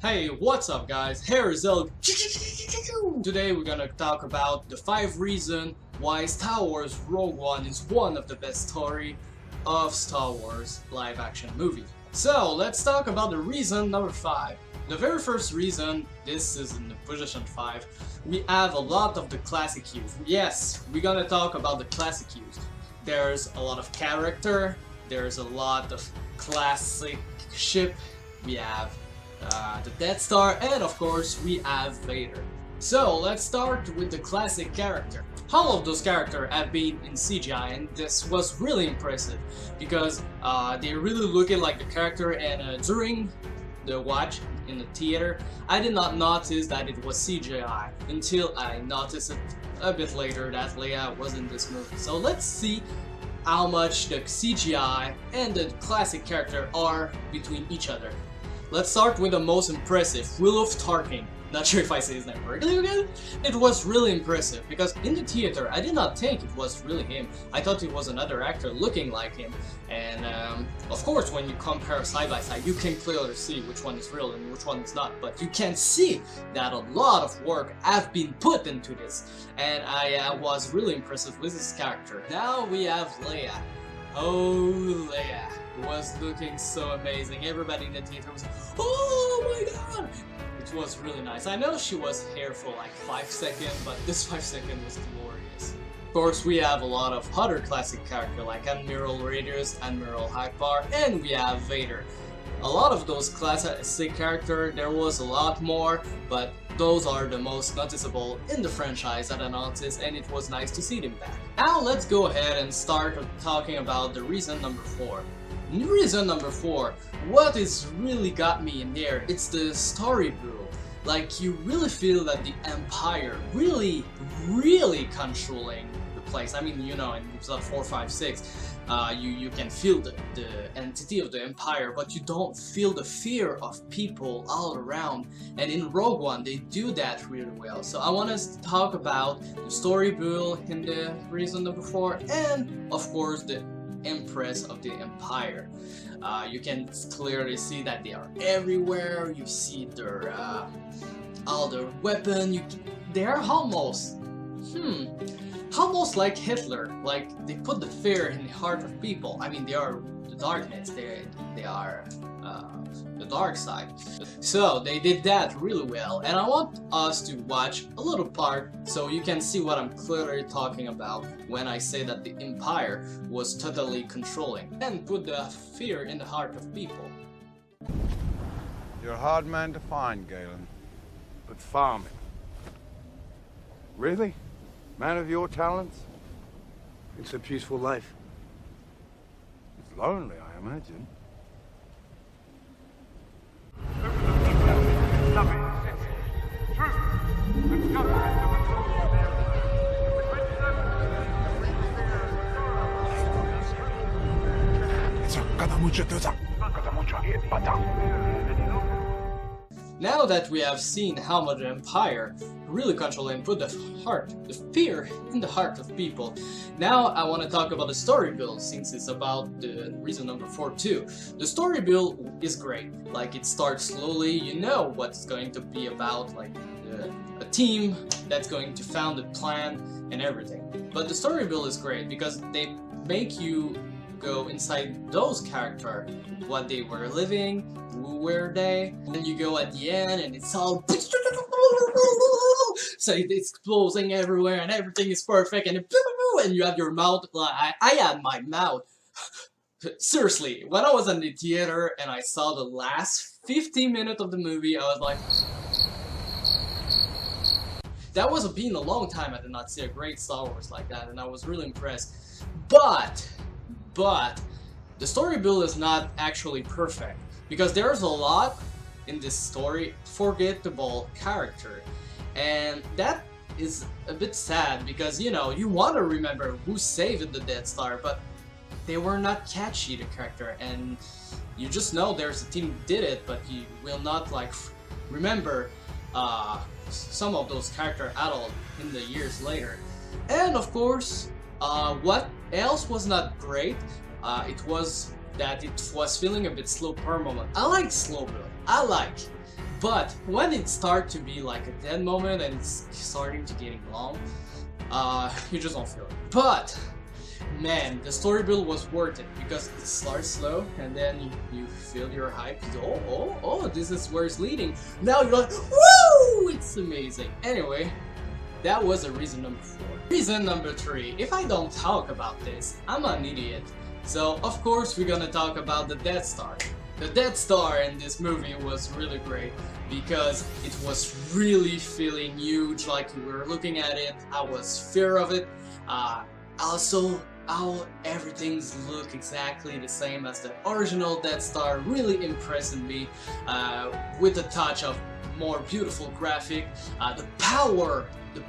Hey, what's up guys? Here is El. Today we're gonna talk about the 5 reasons why Star Wars Rogue One is one of the best story of Star Wars live action movie. So let's talk about the reason number 5. The very first reason, this is in the position 5, we have a lot of the classic cues. Yes, we're gonna talk about the classic cues. There's a lot of character, there's a lot of classic ship, we have the Death Star, and of course we have Vader. So let's start with the classic character. All of those characters have been in CGI, and this was really impressive because they really looking like the character, and during the watch in the theater I did not notice that it was CGI until I noticed it a bit later that Leia was in this movie. So let's see how much the CGI and the classic character are between each other. Let's start with the most impressive, Willow Tarkin. Not sure if I say his name correctly again. It was really impressive because in the theater I did not think it was really him. I thought it was another actor looking like him. And of course when you compare side by side you can clearly see which one is real and which one is not. But you can see that a lot of work have been put into this. And I was really impressed with this character. Now we have Leia. Oh, Leia was looking so amazing. Everybody in the theater was like, oh my god! It was really nice. I know she was here for like 5 seconds, but this 5 seconds was glorious. Of course, we have a lot of other classic characters like Admiral Raiders, Admiral Akbar, and we have Vader. A lot of those classic characters, there was a lot more, but those are the most noticeable in the franchise that I noticed, and it was nice to see them back. Now let's go ahead and start talking about the reason number 4. Reason number 4, what is really got me in there, it's the story build. Like, you really feel that the Empire really controlling the place. I mean, you know, in episode 4, 5, 6, you can feel the entity of the Empire, but you don't feel the fear of people all around. And in Rogue One, they do that really well. So I want to talk about the story build in the reason number 4, and of course the Empress of the Empire. You can clearly see that they are everywhere. You see their all their weapons. They are almost like Hitler. Like, they put the fear in the heart of people. I mean, they are the darkness. They are the dark side. So they did that really well, and I want us to watch a little part so you can see what I'm clearly talking about when I say that the Empire was totally controlling and put the fear in the heart of people. You're a hard man to find, Galen. But farming. Really? Man of your talents? It's a peaceful life. It's lonely, I imagine. Now that we have seen how much the Empire really control and put the fear in the heart of people, now I want to talk about the story build, since it's about the reason number 4 too. The story build is great. Like, it starts slowly, you know what it's going to be about, like a team that's going to found a plan and everything. But the story build is great because they make you go inside those characters, what they were living, who were they, and then you go at the end and it's all so it's exploding everywhere and everything is perfect, and you have your mouth, like I had my mouth. Seriously, when I was in the theater and I saw the last 15 minutes of the movie, I was like, that was been a long time I did not see a great Star Wars like that, and I was really impressed. But the story build is not actually perfect, because there's a lot in this story forgettable character, and that is a bit sad because, you know, you want to remember who saved the Death Star, but they were not catchy, the character, and you just know there's a team who did it, but you will not like remember some of those characters at all in the years later. And of course, what else was not great, it was that it was feeling a bit slow per moment. I like slow build, But when it starts to be like a dead moment and it's starting to getting long, you just don't feel it. But man, the story build was worth it because it starts slow and then you feel your hype. Oh, this is where it's leading. Now you're like, woo! It's amazing. Anyway, that was a reason number 4. Reason number 3. If I don't talk about this, I'm an idiot. So of course we're gonna talk about the Death Star. The Death Star in this movie was really great because it was really feeling huge, like you were looking at it. I was fear of it. Also, how everything's look exactly the same as the original Death Star really impressed me with a touch of more beautiful graphic. The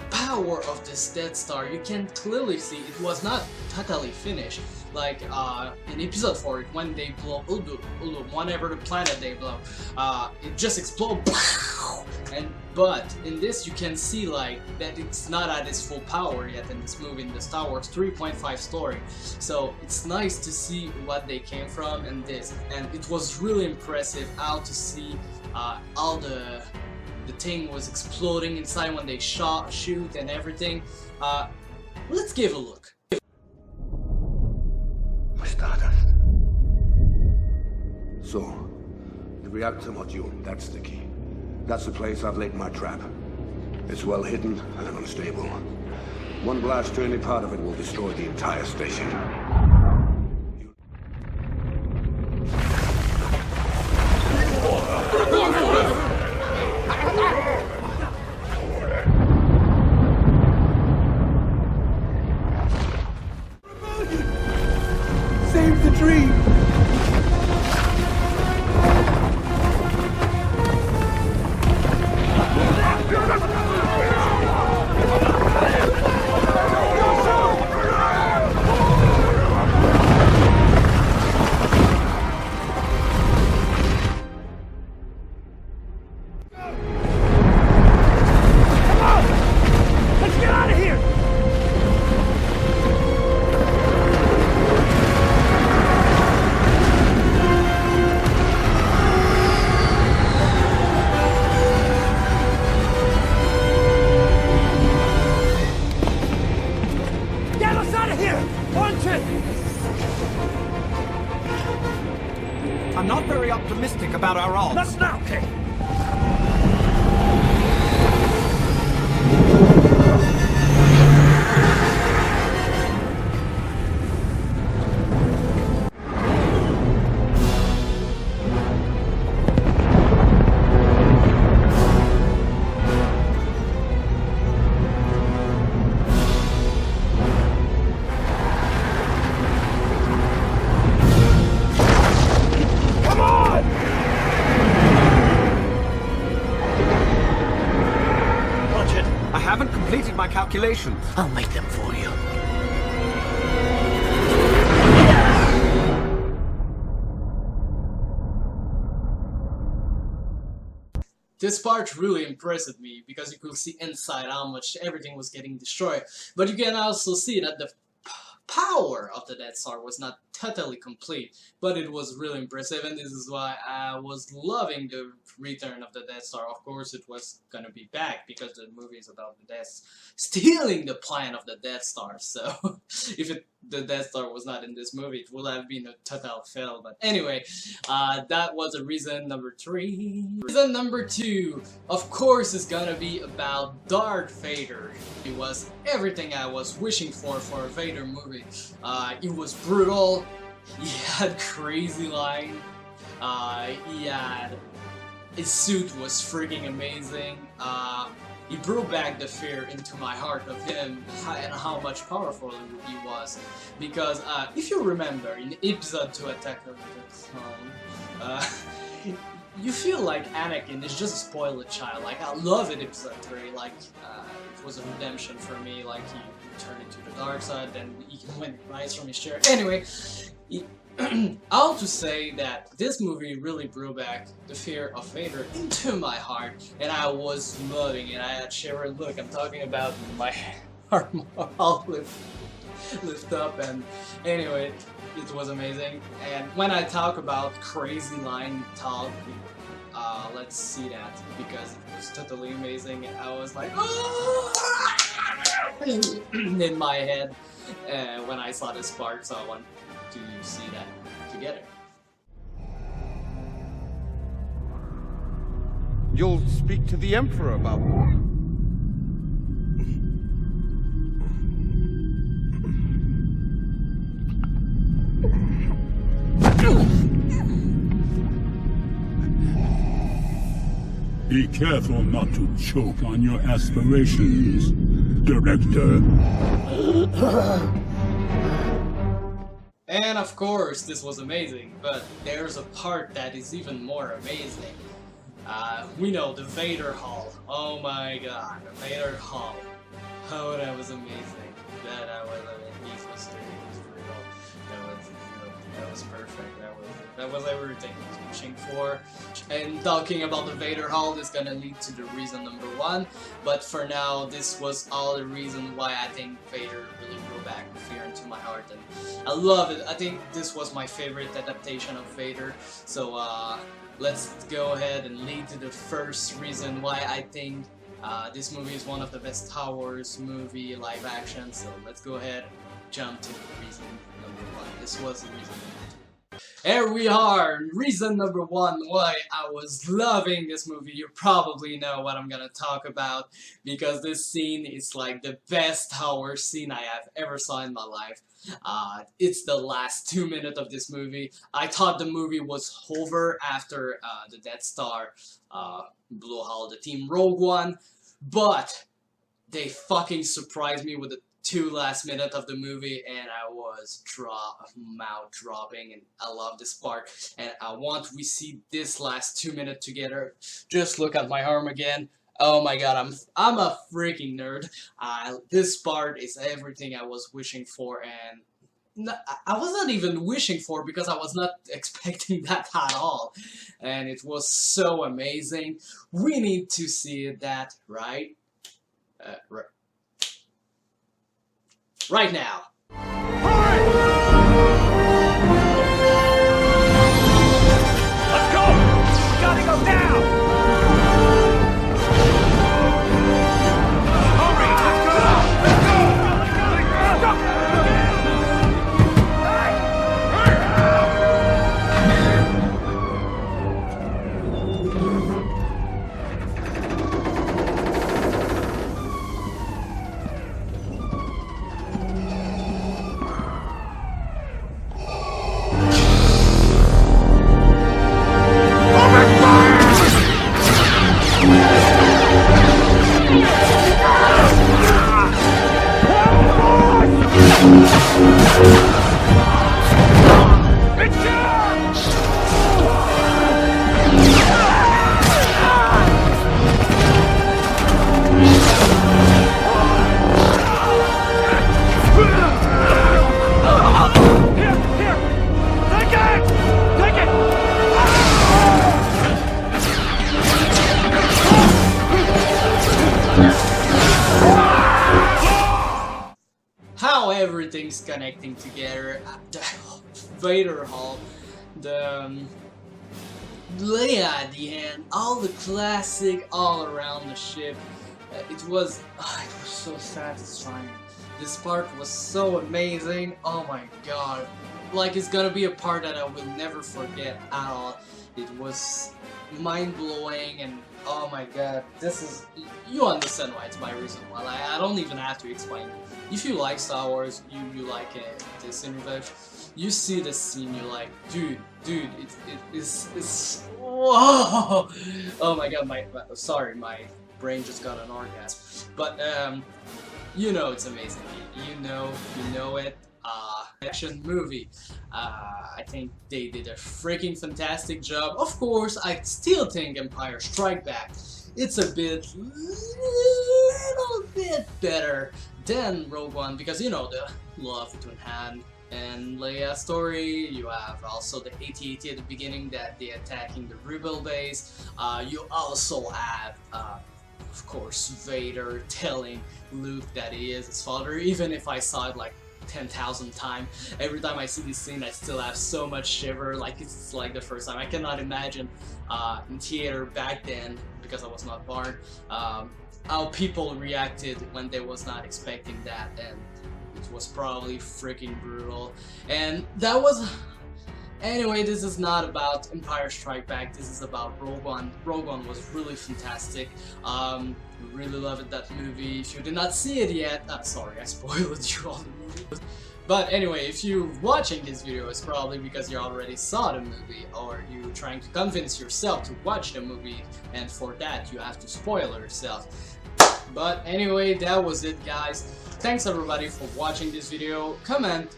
power of this Death Star, you can clearly see it was not totally finished. Like in episode 4, when they blow Ulu, whenever the planet they blow, it just explodes. But in this you can see like that it's not at its full power yet in this movie, in the Star Wars 3.5 story. So it's nice to see what they came from in this, and it was really impressive how to see all the thing was exploding inside when they shoot and everything. Let's give a look. Stardust. So, the reactor module, that's the key. That's the place I've laid my trap. It's well hidden and unstable. One blast to any part of it will destroy the entire station. Save the dream! Let's get out of here! Get us out of here! Launch it! I'm not very optimistic about our odds. That's not okay! I haven't completed my calculations. I'll make them for you. This part really impressed me because you could see inside how much everything was getting destroyed. But you can also see that the power of the Death Star was not totally complete, but it was really impressive, and this is why I was loving the return of the Death Star. Of course it was gonna be back because the movie is about the stealing the plan of the Death Star, so if the Death Star was not in this movie it would have been a total fail. But anyway, that was a reason number 3. Reason number 2, of course, is gonna be about Darth Vader. It was everything I was wishing for a Vader movie. It was brutal. He had crazy line. His suit was freaking amazing. He brought back the fear into my heart of him and how much powerful he was. Because if you remember in episode 2 Attack of the Clone, you feel like Anakin is just a spoiled child. Like I love it episode 3. Like it was a redemption for me. Like he turned into the dark side, then he went rise from his chair. Anyway. I'll just say that this movie really brought back the fear of Vader into my heart, and I was loving it. I had shivered. Look, I'm talking about my heart all lift up, and anyway, it was amazing. And when I talk about crazy line talk, let's see that, because it was totally amazing, and I was like, in my head when I saw this part, so I want to see that together. You'll speak to the Emperor about Be careful not to choke on your aspirations, Director. And of course, this was amazing, but there's a part that is even more amazing. We know the Vader Hall. Oh my god, the Vader Hall. Oh, that was amazing. That was amazing. He was real. That was perfect. That was everything I was wishing for. And talking about the Vader Hall is gonna lead to the reason number 1. But for now, this was all the reason why I think Vader really grew back fear into my heart, and I love it. I think this was my favorite adaptation of Vader. So let's go ahead and lead to the first reason why I think this movie is one of the best Star Wars movie live action. So let's go ahead and jump to reason number 1. This was the reason number 2. Here we are, reason number 1 why I was loving this movie. You probably know what I'm gonna talk about, because this scene is like the best Star Wars scene I have ever saw in my life. It's the last 2 minutes of this movie. I thought the movie was over after the Death Star blew out the Team Rogue One, but they fucking surprised me with the 2 last minutes of the movie, and I was mouth dropping, and I love this part, and I want we see this last 2 minutes together. Just look at my arm again. Oh my god, I'm a freaking nerd. This part is everything I was wishing for, and I was not even wishing for, because I was not expecting that at all, and it was so amazing. We need to see that right now. Let's go! We gotta go now! Hurry! Let's go! Let's go! Let's go! Everything's connecting together. The Vader Hall, the Leia at the end, all the classic all around the ship. It was so satisfying. This part was so amazing. Oh my god. Like, it's gonna be a part that I will never forget at all. It was mind-blowing, and oh my god, this is... You understand why it's my reason why. Like, I don't even have to explain. If you like Star Wars, you like this universe, you see this scene, you're like, dude, it's whoa! Oh my god, sorry, my brain just got an orgasm. But you know it's amazing. You know it. Action movie. I think they did a freaking fantastic job. Of course, I still think Empire Strike Back, it's a little bit better than Rogue One, because you know the love between Han and Leia story. You have also the AT-AT at the beginning that they're attacking the Rebel base. You also have of course Vader telling Luke that he is his father, even if I saw it like 10,000 times. Every time I see this scene, I still have so much shiver, like it's like the first time. I cannot imagine in theater back then, because I was not born, how people reacted when they was not expecting that, and it was probably freaking brutal. And that was... Anyway, this is not about Empire Strike Back, this is about Rogue One. Rogue One was really fantastic. Really loved that movie. If you did not see it yet, sorry, I spoiled you all the movie. But anyway, if you're watching this video, it's probably because you already saw the movie, or you're trying to convince yourself to watch the movie, and for that you have to spoil yourself. But anyway, that was it, guys. Thanks everybody for watching this video. Comment,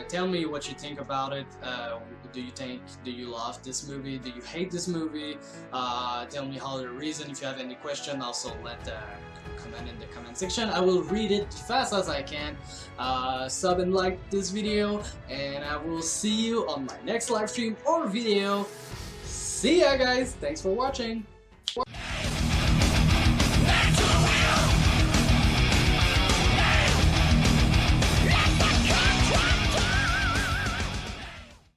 tell me what you think about it. Do you love this movie? Do you hate this movie? Tell me how the reason. If you have any question, also let comment in the comment section. I will read it fast as I can. Sub and like this video, and I will see you on my next live stream or video. See ya, guys. Thanks for watching.